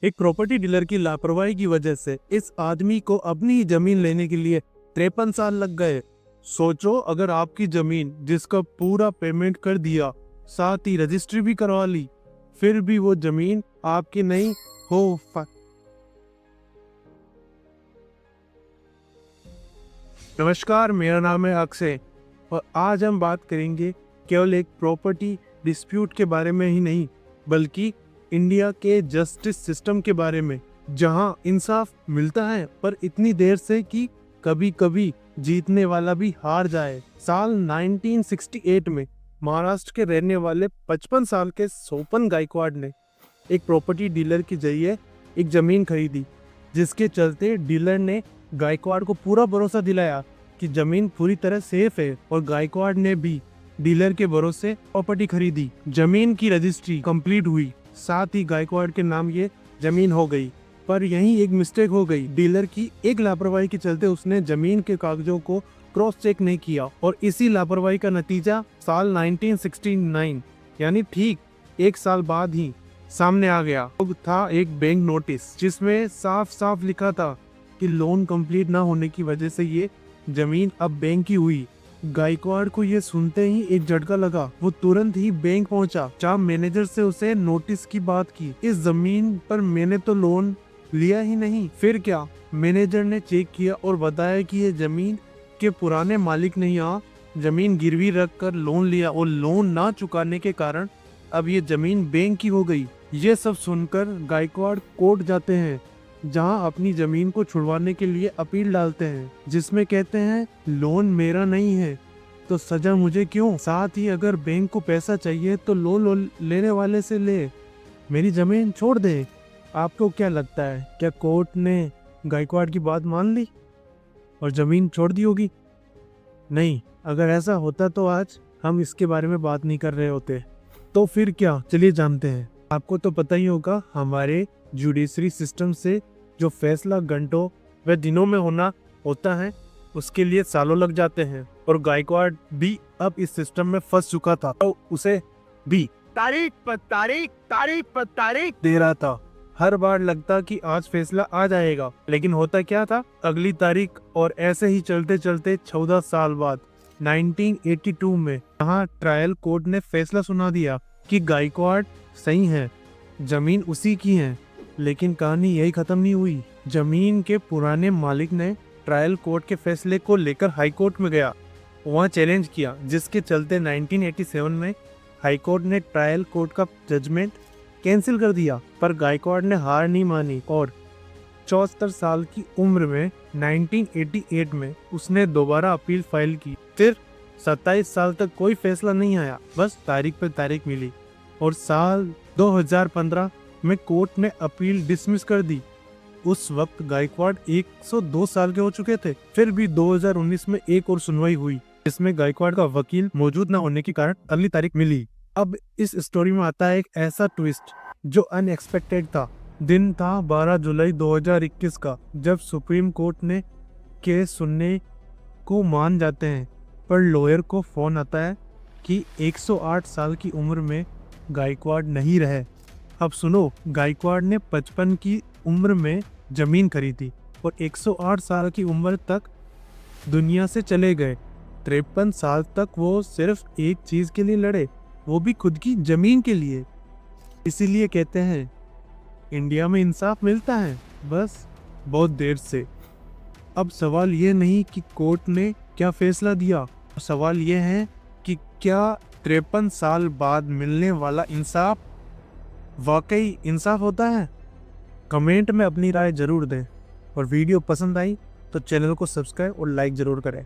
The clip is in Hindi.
एक प्रॉपर्टी डीलर की लापरवाही की वजह से इस आदमी को अपनी ही जमीन लेने के लिए 53 साल लग गए। सोचो, अगर आपकी जमीन जिसका पूरा पेमेंट कर दिया, साथ ही रजिस्ट्री भी करवा ली, फिर भी वो जमीन आपकी नहीं हो। नमस्कार, मेरा नाम है अक्षय और आज हम बात करेंगे केवल एक प्रॉपर्टी डिस्प्यूट के बारे में ही नहीं, बल्कि इंडिया के जस्टिस सिस्टम के बारे में, जहां इंसाफ मिलता है पर इतनी देर से कि कभी कभी जीतने वाला भी हार जाए। साल 1968 में महाराष्ट्र के रहने वाले 55 साल के सोपन गायकवाड़ ने एक प्रॉपर्टी डीलर के जरिए एक जमीन खरीदी, जिसके चलते डीलर ने गायकवाड़ को पूरा भरोसा दिलाया कि जमीन पूरी तरह सेफ है और गायकवाड़ ने भी डीलर के भरोसे प्रॉपर्टी खरीदी। जमीन की रजिस्ट्री कंप्लीट हुई, साथ ही गायकवाड़ के नाम ये जमीन हो गई। पर यहीं एक मिस्टेक हो गई। डीलर की एक लापरवाही के चलते उसने जमीन के कागजों को क्रॉस चेक नहीं किया और इसी लापरवाही का नतीजा साल 1969 यानी ठीक एक साल बाद ही सामने आ गया। था एक बैंक नोटिस जिसमें साफ साफ लिखा था कि लोन कंप्लीट ना होने की वजह से ये जमीन अब बैंक की हुई। गायकवाड़ को ये सुनते ही एक झटका लगा। वो तुरंत ही बैंक पहुंचा, जहां मैनेजर से उसे नोटिस की बात की। इस जमीन पर मैंने तो लोन लिया ही नहीं। फिर क्या? मैनेजर ने चेक किया और बताया कि ये जमीन के पुराने मालिक ने यहाँ जमीन गिरवी रख कर लोन लिया और लोन ना चुकाने के कारण अब ये जमीन बैंक की हो गई। ये सब सुनकर गायकवाड़ कोर्ट जाते हैं, जहां अपनी जमीन को छुड़वाने के लिए अपील डालते हैं, जिसमें कहते हैं लोन मेरा नहीं है तो सजा मुझे क्यों? साथ ही अगर बैंक को पैसा चाहिए तो लोन लेने वाले से ले, मेरी जमीन छोड़ दे। आपको क्या लगता है, क्या कोर्ट ने गायकवाड़ की बात मान ली और जमीन छोड़ दी होगी? नहीं, अगर ऐसा होता तो आज हम इसके बारे में बात नहीं कर रहे होते। तो फिर क्या? चलिए जानते हैं। आपको तो पता ही होगा, हमारे जुडिशरी सिस्टम से जो फैसला घंटों व दिनों में होना होता है, उसके लिए सालों लग जाते हैं। और गायकवाड़ भी अब इस सिस्टम में फंस चुका था, तो उसे भी तारीख पर तारीख दे रहा था। हर बार लगता कि आज फैसला आ जाएगा, लेकिन होता क्या था, अगली तारीख। और ऐसे ही चलते चलते 14 साल बाद 1982 में यहाँ ट्रायल कोर्ट ने फैसला सुना दिया कि गायकवाड़ सही है, जमीन उसी की है। लेकिन कहानी यही खत्म नहीं हुई। जमीन के पुराने मालिक ने ट्रायल कोर्ट के फैसले को लेकर हाई कोर्ट में गया, वहां चैलेंज किया, जिसके चलते 1987 में हाई कोर्ट ने ट्रायल कोर्ट का जजमेंट कैंसिल कर दिया। पर गायकवाड़ ने हार नहीं मानी और 74 साल की उम्र में 1988 में उसने दोबारा अपील फाइल की। फिर 27 साल तक कोई फैसला नहीं आया, बस तारीख पर तारीख मिली। और साल 2015 में कोर्ट ने अपील डिसमिस कर दी। उस वक्त गायकवाड़ 102 साल के हो चुके थे। फिर भी 2019 में एक और सुनवाई हुई, जिसमें गायकवाड़ का वकील मौजूद न होने के कारण अगली तारीख मिली। अब इस स्टोरी में आता है एक ऐसा ट्विस्ट जो अनएक्सपेक्टेड था। दिन था 12 जुलाई 2021 का, जब सुप्रीम कोर्ट ने केस सुनने को मान जाते हैं, पर लॉयर को फोन आता है कि 108 साल की उम्र में गायकवाड़ नहीं रहे। अब सुनो, गायकवाड़ ने 55 की उम्र में जमीन खरीदी और 108 साल की उम्र तक दुनिया से चले गए। 53 साल तक वो सिर्फ एक चीज के लिए लड़े, वो भी खुद की जमीन के लिए। इसीलिए कहते हैं इंडिया में इंसाफ मिलता है, बस बहुत देर से। अब सवाल ये नहीं कि कोर्ट ने क्या फैसला दिया, सवाल ये है कि क्या 53 साल बाद मिलने वाला इंसाफ वाकई इंसाफ होता है? कमेंट में अपनी राय जरूर दें और वीडियो पसंद आई तो चैनल को सब्सक्राइब और लाइक जरूर करें।